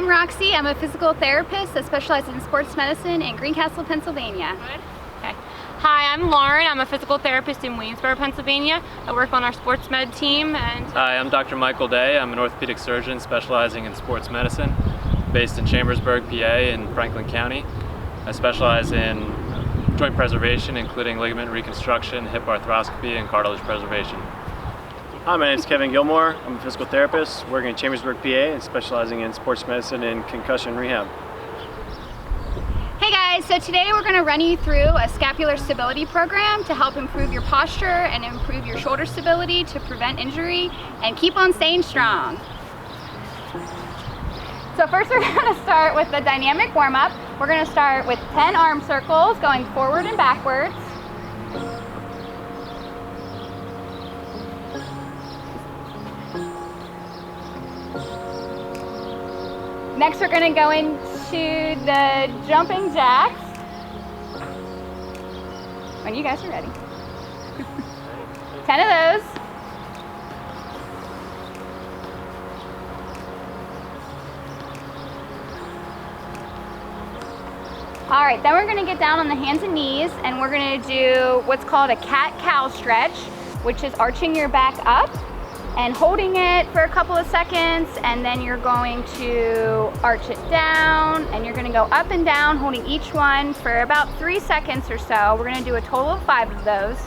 I'm Roxy. I'm a physical therapist that specializes in sports medicine in Greencastle, Pennsylvania. Good. Okay. Hi, I'm Lauren. I'm a physical therapist in Williamsburg, Pennsylvania. I work on our sports med team. And Hi, I'm Dr. Michael Day. I'm an orthopedic surgeon specializing in sports medicine, based in Chambersburg, PA in Franklin County. I specialize in joint preservation, including ligament reconstruction, hip arthroscopy, and cartilage preservation. Hi, my name is Kevin Gilmore. I'm a physical therapist working in Chambersburg, PA, and specializing in sports medicine and concussion rehab. Hey guys, so today we're going to run you through a scapular stability program to help improve your posture and improve your shoulder stability to prevent injury and keep on staying strong. So first we're going to start with the dynamic warm-up. We're going to start with 10 arm circles going forward and backwards. Next we're going to go into the jumping jacks. When you guys are ready. 10 of those. All right, then we're going to get down on the hands and knees and we're going to do what's called a cat-cow stretch, which is arching your back up and holding it for a couple of seconds, and then you're going to arch it down and you're going to go up and down holding each one for about 3 seconds or so. We're going to do a total of 5 of those.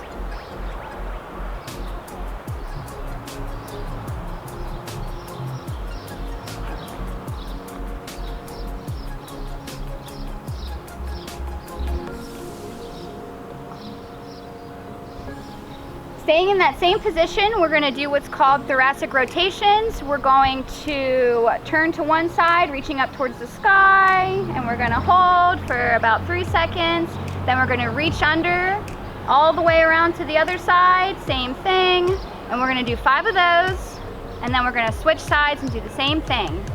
Staying in that same position, we're going to do what's called thoracic rotations. We're going to turn to one side, reaching up towards the sky, and we're going to hold for about 3 seconds. Then we're going to reach under all the way around to the other side, same thing. And we're going to do 5 of those, and then we're going to switch sides and do the same thing.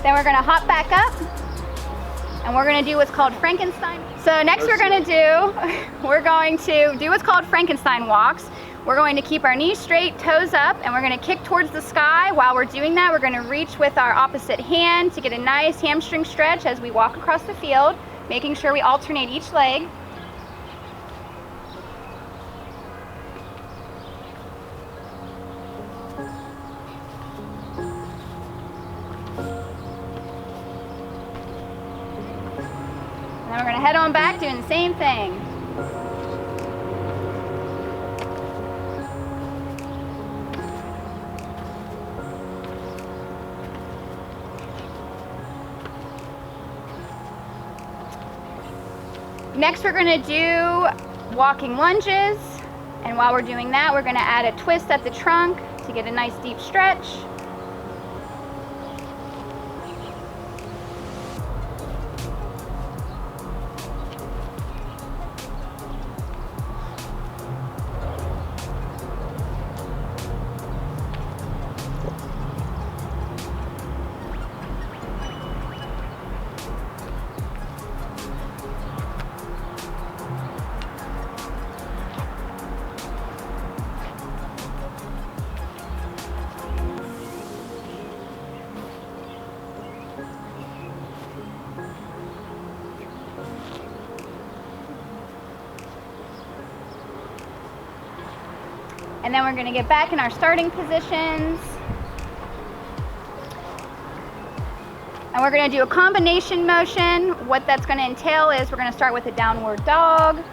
Then we're going to hop back up and we're going to do what's called Frankenstein. So next we're going to do what's called Frankenstein walks. We're going to keep our knees straight, toes up, and we're going to kick towards the sky. While we're doing that, we're going to reach with our opposite hand to get a nice hamstring stretch as we walk across the field, making sure we alternate each leg. Then we're going to head on back doing the same thing. Next we're going to do walking lunges, and while we're doing that we're going to add a twist at the trunk to get a nice deep stretch. And then we're going to get back in our starting positions. And we're going to do a combination motion. What that's going to entail is we're going to start with a downward dog,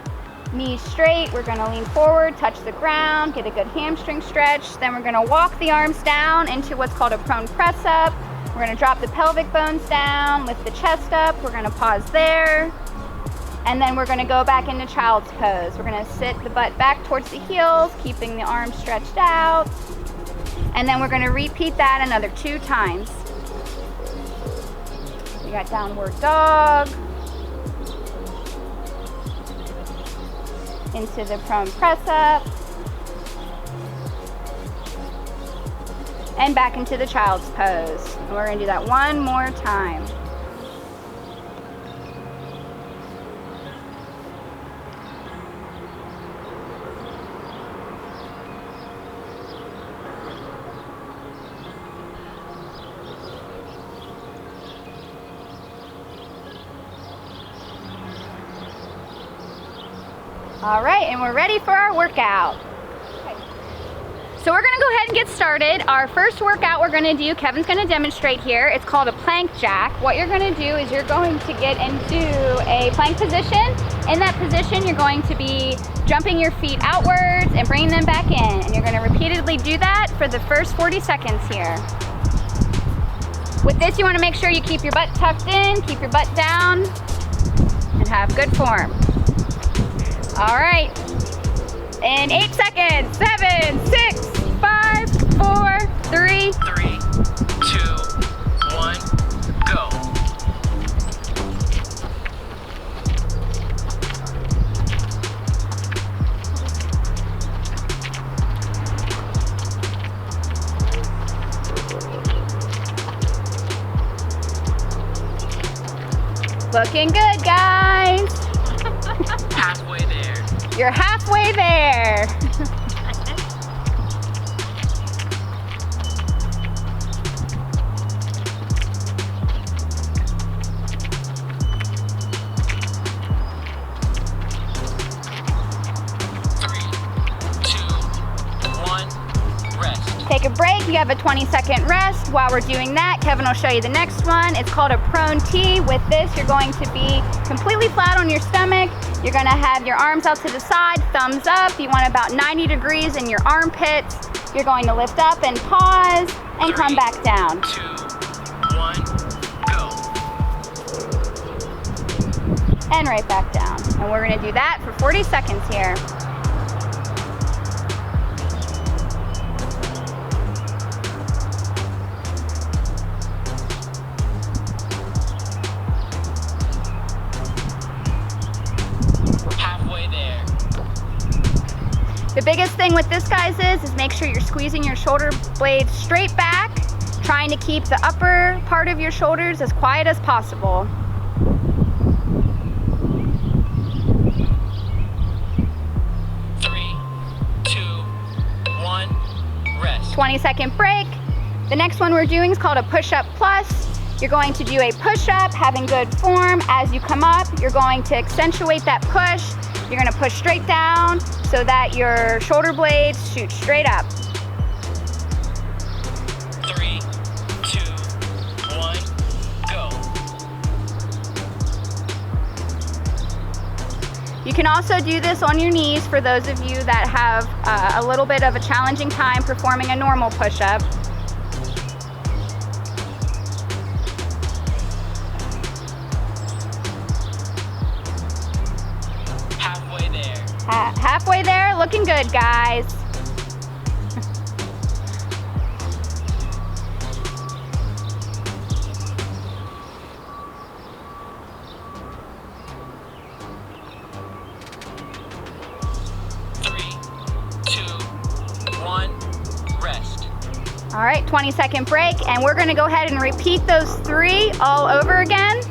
knees straight. We're going to lean forward, touch the ground, get a good hamstring stretch. Then we're going to walk the arms down into what's called a prone press up. We're going to drop the pelvic bones down, lift the chest up. We're going to pause there. And then we're gonna go back into child's pose. We're gonna sit the butt back towards the heels, keeping the arms stretched out. And then we're gonna repeat that another 2 times. We got downward dog. Into the prone press up. And back into the child's pose. And we're gonna do that one more time. All right, and we're ready for our workout. Okay. So we're gonna go ahead and get started. Our first workout we're gonna do, Kevin's gonna demonstrate here. It's called a plank jack. What you're gonna do is you're going to get into a plank position. In that position, you're going to be jumping your feet outwards and bringing them back in. And you're gonna repeatedly do that for the first 40 seconds here. With this, you wanna make sure you keep your butt tucked in, keep your butt down, and have good form. All right, in 8 seconds, 7, 6, 5, 4, 3, 3, 2, 1, go. Looking good, guys. Halfway there. You're halfway there. 3, 2, 1, rest. Take a break, you have a 20-second rest. While we're doing that, Kevin will show you the next one. It's called a prone T. With this, you're going to be completely flat on your stomach. You're gonna have your arms out to the side, thumbs up. You want about 90 degrees in your armpits. You're going to lift up and pause and come back down. 2, 1, go. And right back down. And we're gonna do that for 40 seconds here. Halfway there. The biggest thing with this, guys, is make sure you're squeezing your shoulder blades straight back, trying to keep the upper part of your shoulders as quiet as possible. Three, 2, 1, rest. 20-second break. The next one we're doing is called a push-up plus. You're going to do a push-up, having good form. As you come up, you're going to accentuate that push. You're gonna push straight down so that your shoulder blades shoot straight up. 3, 2, 1, go. You can also do this on your knees for those of you that have a little bit of a challenging time performing a normal push-up. Halfway there. Halfway there, looking good, guys. Three, 2, 1, rest. All right, 20-second break, and we're gonna go ahead and repeat those 3 all over again.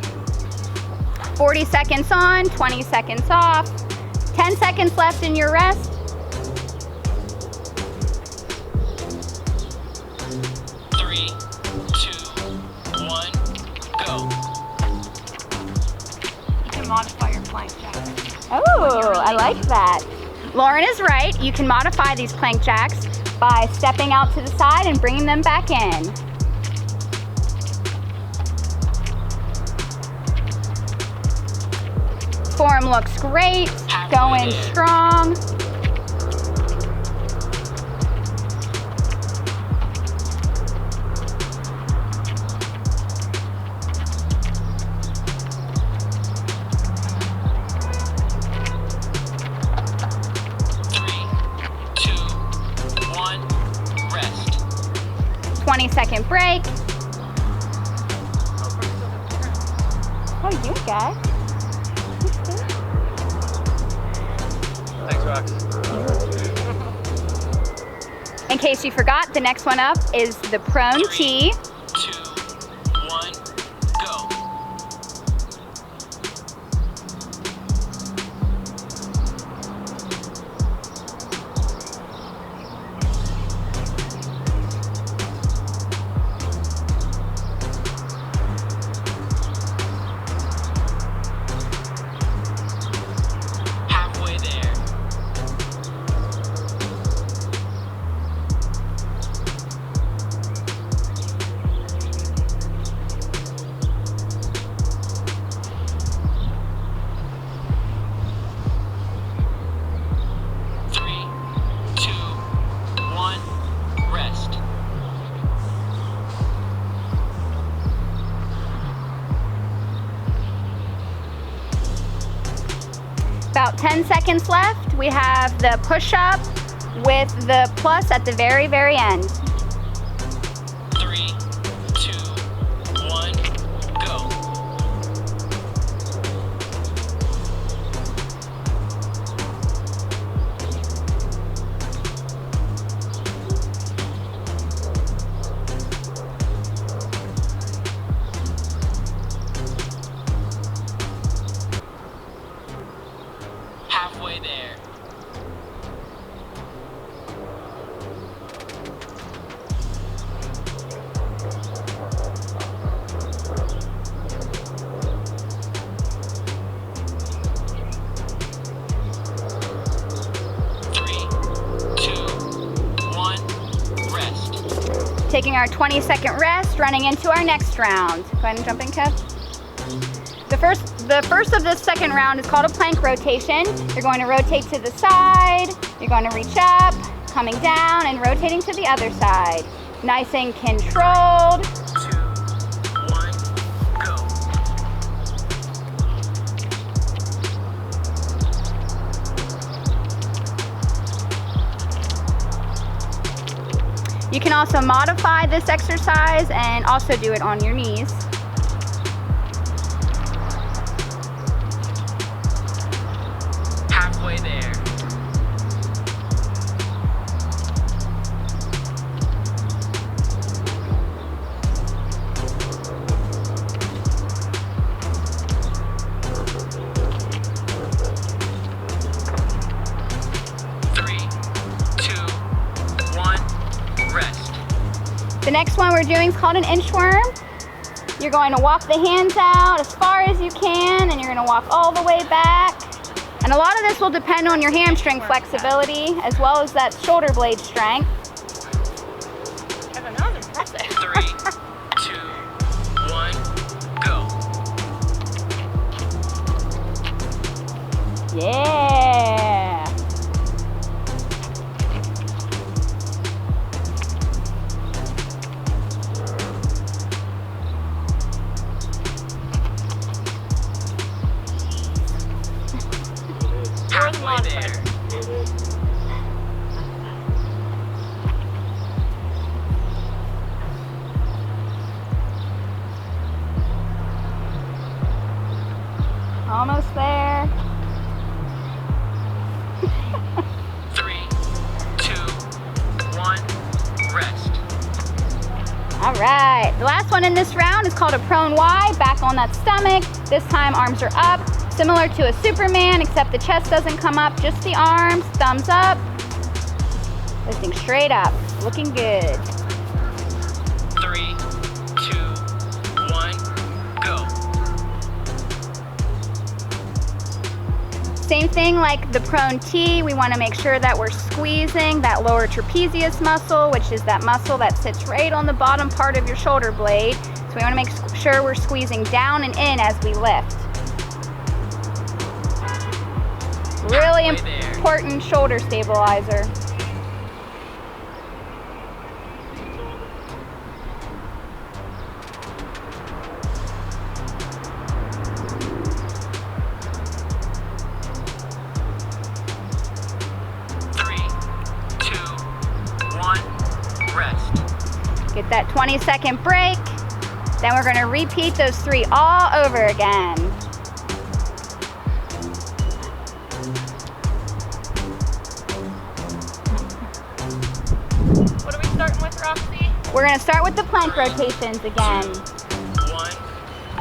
40 seconds on, 20 seconds off, 10 seconds left in your rest. 3, 2, 1, go. You can modify your plank jack. Oh, I like that. Lauren is right. You can modify these plank jacks by stepping out to the side and bringing them back in. Form looks great, going strong. 20-second break. Oh, you guys. Thanks, Rox. In case you forgot, the next one up is the prone T. 2, 1, go. Halfway there. Three, two, one, rest. About 10 seconds left. We have the push-up with the plus at the very, very end. 3, 2, 1, go. Halfway there. Three, two, one, rest. Taking our 20-second rest, running into our next round. Go ahead and jump in, Kev. The first of this second round is called a plank rotation. You're going to rotate to the side, you're going to reach up, coming down, and rotating to the other side. Nice and controlled. 2, 1, go. You can also modify this exercise and also do it on your knees. Halfway there. Three, two, one, rest. The next one we're doing is called an inchworm. You're going to walk the hands out as far as you can, and you're going to walk all the way back. And a lot of this will depend on your hamstring flexibility as well as that shoulder blade strength. Kevin, that was impressive. 3, 2, 1, go. Yeah. Halfway there. Almost there. 3, 2, 1, rest. All right. The last one in this round is called a prone Y, back on that stomach. This time arms are up, similar to a Superman, except the chest doesn't come up, just the arms, thumbs up. Lifting straight up, looking good. 3, 2, 1, go. Same thing like the prone T, we want to make sure that we're squeezing that lower trapezius muscle, which is that muscle that sits right on the bottom part of your shoulder blade. So we want to make sure we're squeezing down and in as we lift. Really Halfway there. important shoulder stabilizer. Get that 20-second break. Then we're gonna repeat those 3 all over again. What are we starting with, Roxy? We're gonna start with the plank rotations again. 1,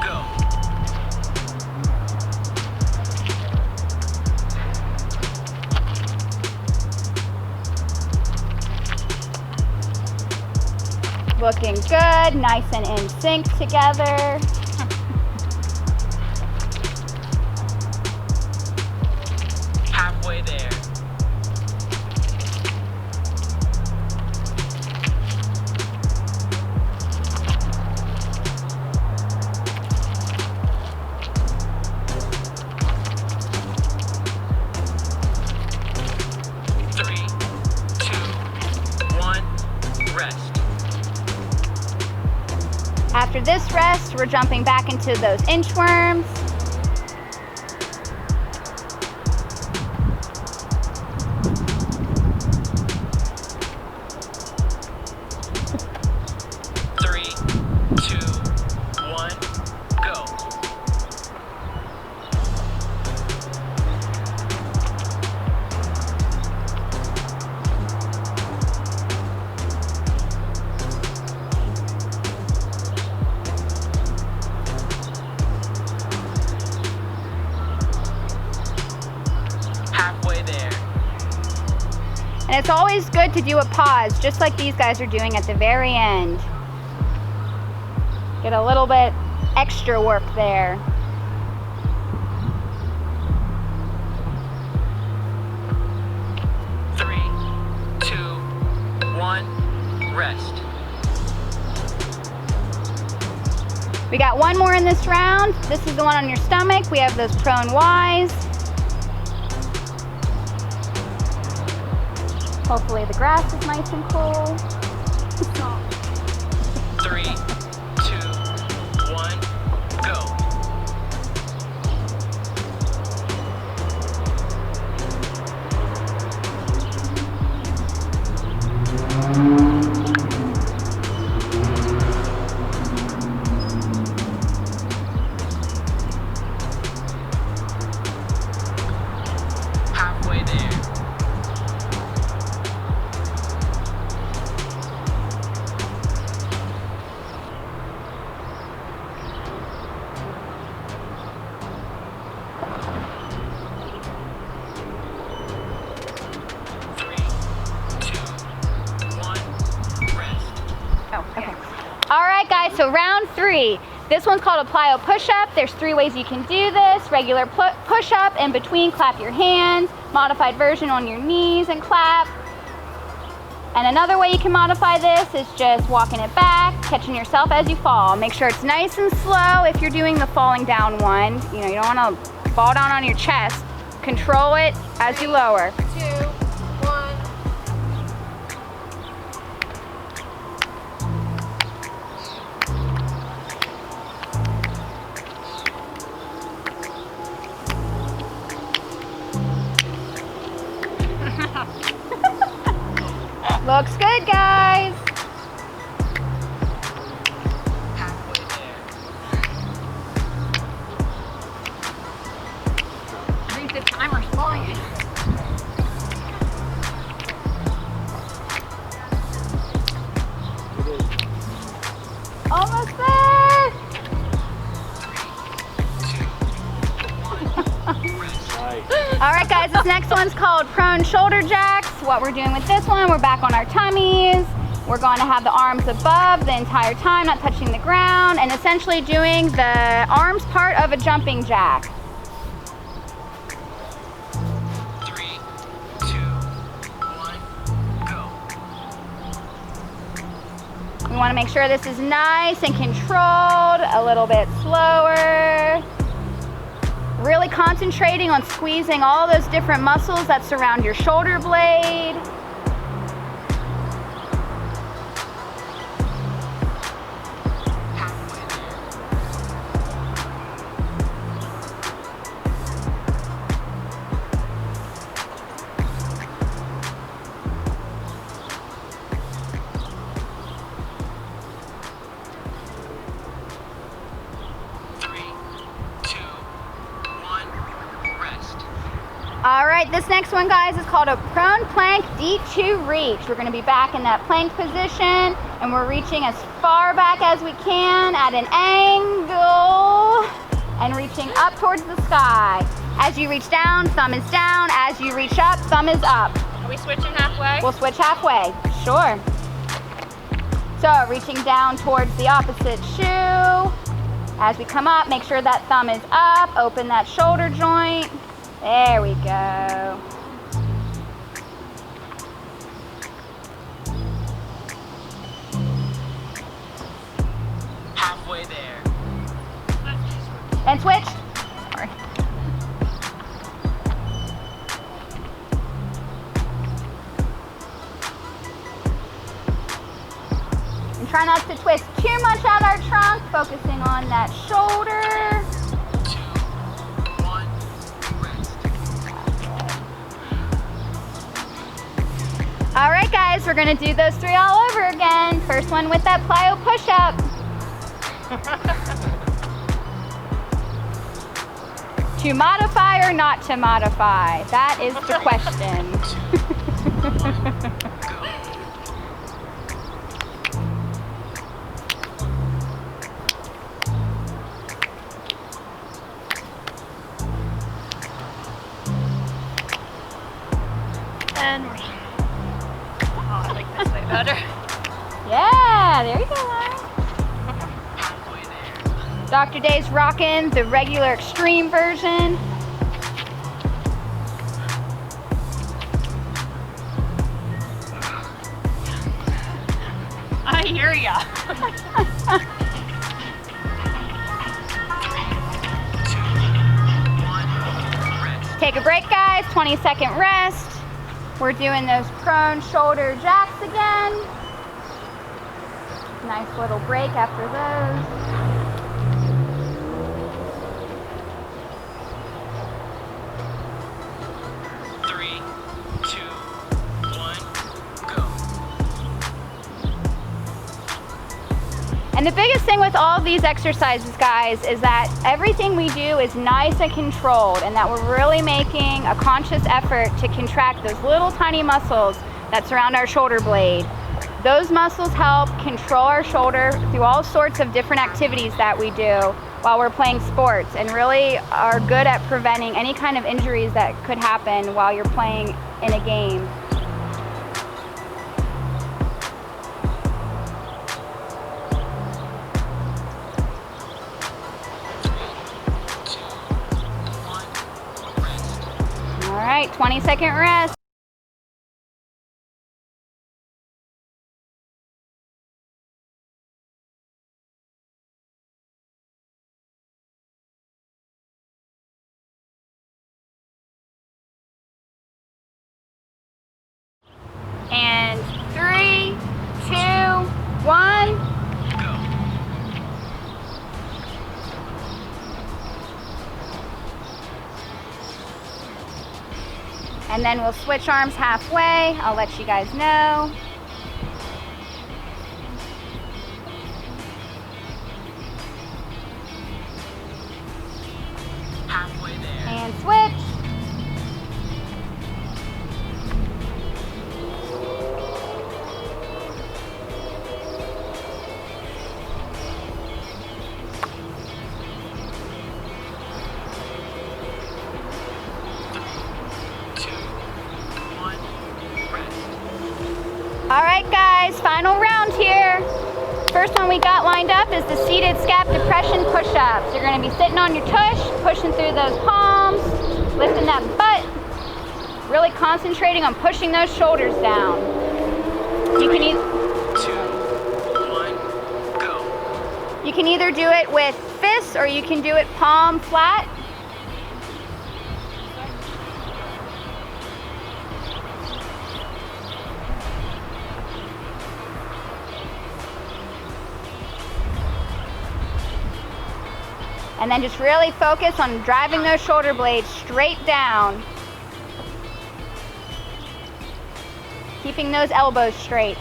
go. Looking good, nice and in sync together. Halfway there. Three, two, one, rest. After this rest, we're jumping back into those inchworms. Three, two, one, go. Halfway there. And it's always good to do a pause, just like these guys are doing at the very end. Get a little bit extra work there. Three, two, one, rest. We got one more in this round. This is the one on your stomach. We have those prone Ys. Hopefully the grass is nice and cool. Three, two, one, go. Halfway there. All right, guys, so round 3. This one's called a plyo push-up. There's 3 ways you can do this. Regular push-up, in between, clap your hands. Modified version on your knees and clap. And another way you can modify this is just walking it back, catching yourself as you fall. Make sure it's nice and slow if you're doing the falling down one. You know, you don't want to fall down on your chest. Control it as you lower. 2, 1. Looks good, guys. Halfway there. I think the timer's flying. Almost there. All right, guys, this next one's called prone shoulder jacks. What we're doing with this one, we're back on our tummies. We're going to have the arms above the entire time, not touching the ground, and essentially doing the arms part of a jumping jack. 3, 2, 1, go. We want to make sure this is nice and controlled, a little bit slower. Really concentrating on squeezing all those different muscles that surround your shoulder blade. right, this next one, guys, is called a prone plank D2 reach. We're gonna be back in that plank position, and we're reaching as far back as we can at an angle, and reaching up towards the sky. As you reach down, thumb is down. As you reach up, thumb is up. Are we switching halfway? We'll switch halfway, sure. So reaching down towards the opposite shoe. As we come up, make sure that thumb is up, open that shoulder joint. There we go. Halfway there. And switch. Sorry. And try not to twist too much out our trunk, focusing on that shoulder. 2, 1, rest. All right, guys, we're gonna do those 3 all over again. First one with that plyo push-up. To modify or not to modify? That is the question. And we're done. Oh, I like this way better. Yeah, there you go, Lauren. Halfway there. Dr. Day's rocking the regular extreme version. I hear ya. 2, 1, rest. Take a break, guys, 20-second rest. We're doing those prone shoulder jacks again. Nice little break after those. Three, two, one, go. And the biggest thing with all of these exercises, guys, is that everything we do is nice and controlled, and that we're really making a conscious effort to contract those little tiny muscles that surround our shoulder blade. Those muscles help control our shoulder through all sorts of different activities that we do while we're playing sports, and really are good at preventing any kind of injuries that could happen while you're playing in a game. All right, 20-second rest. And 3, 2, 1. And then we'll switch arms halfway. I'll let you guys know. Halfway there. And switch. All right, guys, final round here. First one we got lined up is the seated scap depression push-ups. You're gonna be sitting on your tush, pushing through those palms, lifting that butt, really concentrating on pushing those shoulders down. You can 2, 1, go. You can either do it with fists or you can do it palm flat. And then just really focus on driving those shoulder blades straight down. Keeping those elbows straight.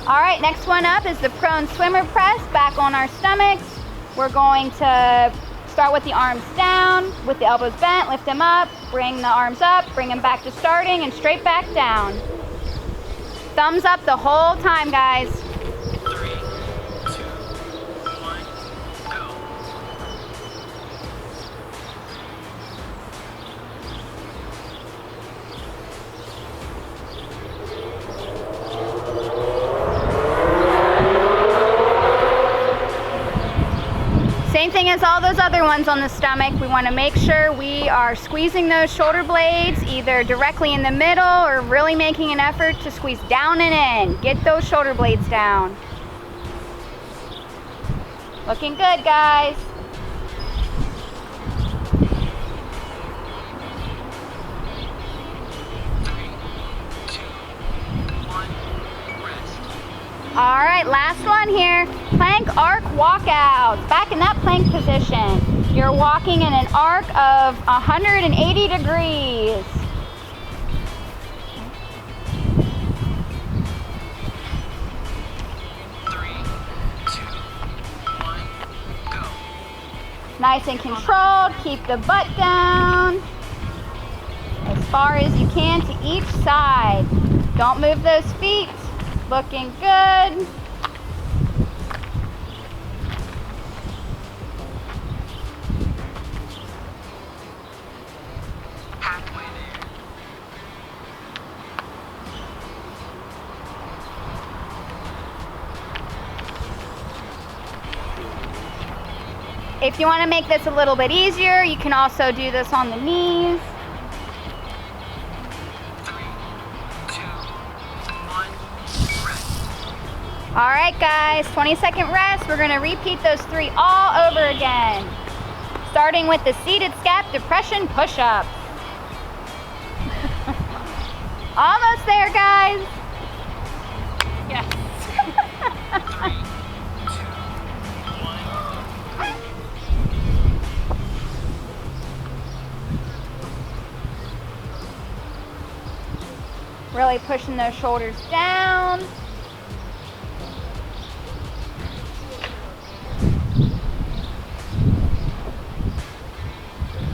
All right, next one up is the prone swimmer press, back on our stomachs. We're going to start with the arms down, with the elbows bent, lift them up, bring the arms up, bring them back to starting, and straight back down. Thumbs up the whole time, guys. 3, 2, 1, go. Same thing as all those other ones on the stomach. We want to make sure we are squeezing those shoulder blades either directly in the middle or really making an effort to squeeze down and in. Get those shoulder blades down. Looking good, guys. All right, last one here. Plank arc walkouts. Back in that plank position. You're walking in an arc of 180 degrees. Nice and controlled. Keep the butt down as far as you can to each side. Don't move those feet. Looking good. Halfway there. If you want to make this a little bit easier, you can also do this on the knees. 3, 2, 1, rest. All right, guys, 20-second rest. We're going to repeat those 3 all over again. Starting with the seated scap depression push-ups. Almost there, guys. Yes. 3, 2, 1. Really pushing those shoulders down.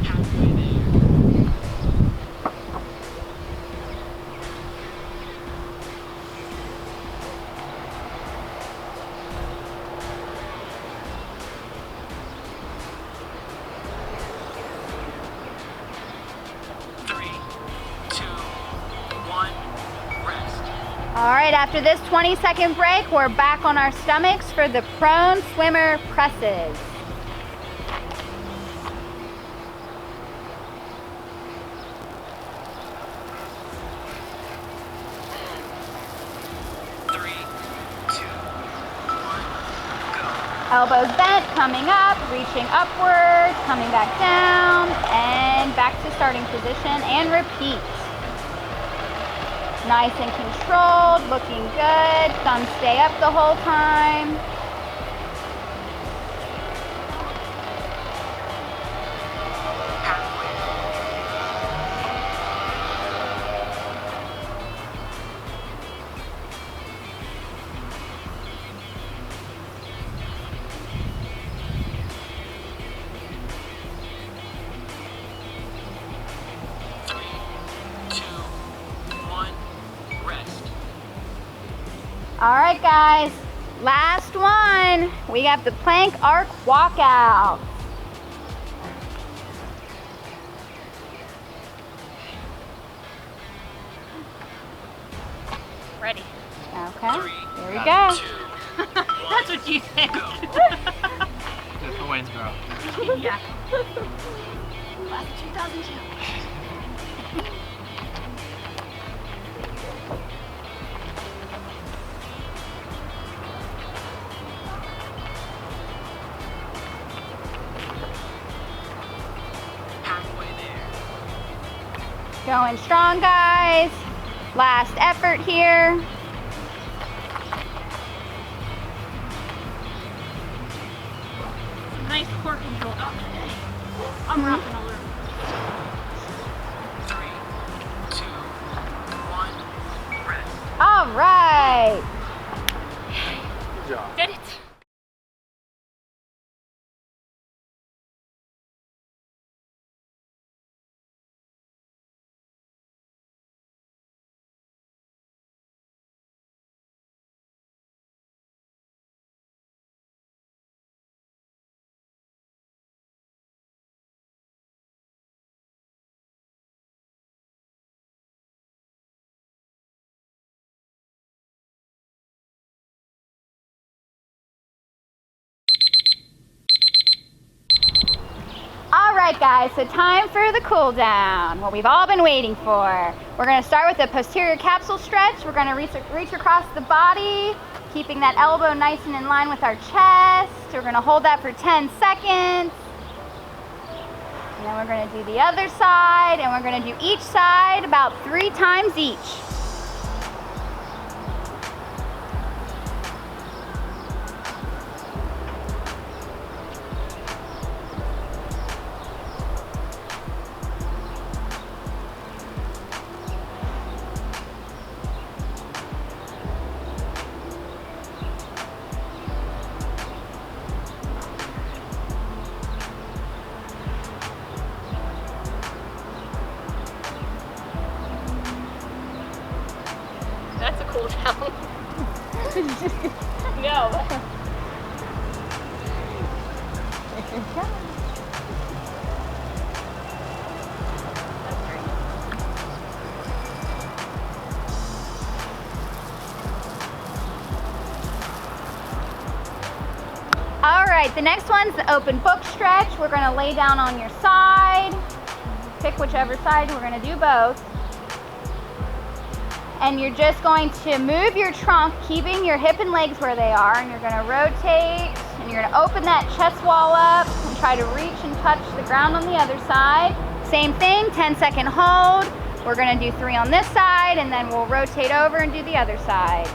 Halfway there. 3, 2, 1, rest. All right, after this 20-second break, we're back on our stomachs for the prone swimmer presses. Elbows bent, coming up, reaching upward, coming back down, and back to starting position, and repeat. Nice and controlled, looking good. Thumbs stay up the whole time. All right, guys, last one. We have the plank arc walkout. Ready. Okay, here we go. That's what you think. Good for Waynesboro. Yeah. Class of 2002. Going strong, guys. Last effort here. Nice core control. I'm rocking all over. 3, 2, 1, rest. All right. right, guys, so time for the cool down, what we've all been waiting for. We're gonna start with a posterior capsule stretch. We're gonna reach across the body, keeping that elbow nice and in line with our chest. We're gonna hold that for 10 seconds. And then we're gonna do the other side, and we're gonna do each side about 3 times each. That's a cool down. No. All right, the next one's the open book stretch. We're gonna lay down on your side. Pick whichever side, we're gonna do both. And you're just going to move your trunk, keeping your hip and legs where they are, and you're gonna rotate, and you're gonna open that chest wall up and try to reach and touch the ground on the other side. Same thing, 10-second hold. We're gonna do 3 on this side, and then we'll rotate over and do the other side.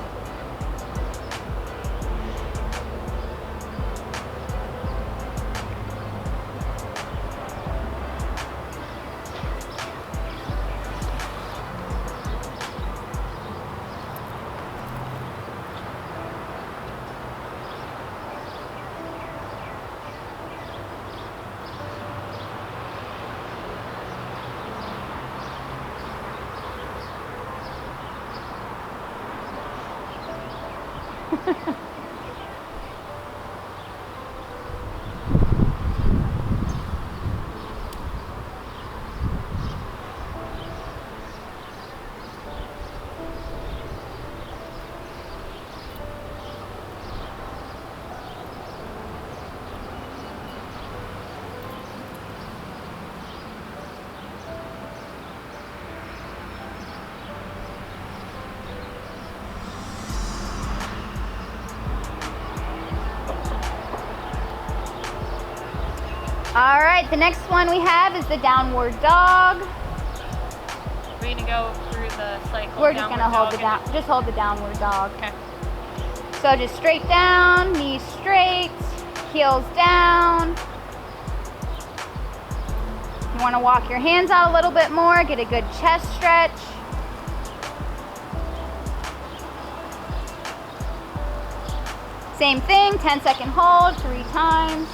All right, the next one we have is the downward dog. We're gonna go through the cycle. We're just gonna hold the downward dog. Okay. So just straight down, knees straight, heels down. You wanna walk your hands out a little bit more, get a good chest stretch. Same thing, 10-second hold, 3 times.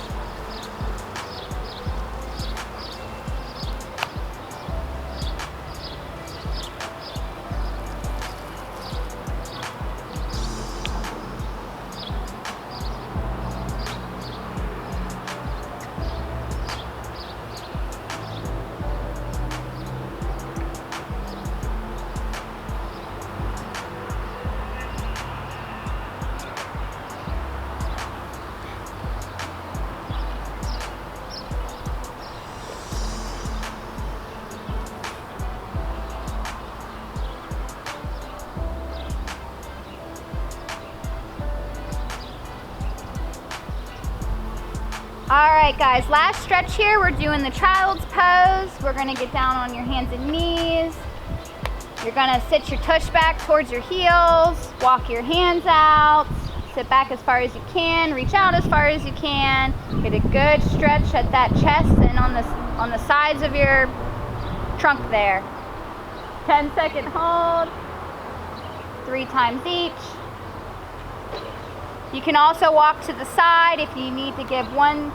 All right, guys, last stretch here. We're doing the child's pose. We're gonna get down on your hands and knees. You're gonna sit your tush back towards your heels, walk your hands out, sit back as far as you can, reach out as far as you can. Get a good stretch at that chest and on the sides of your trunk there. 10-second hold, 3 times each. You can also walk to the side if you need to give one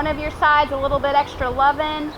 of your sides a little bit extra loving.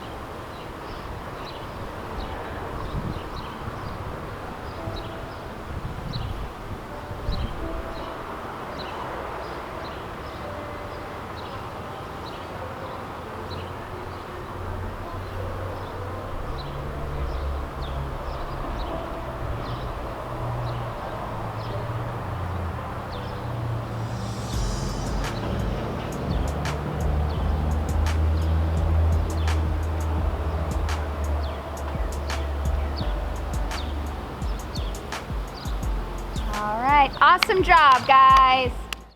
Awesome job, guys.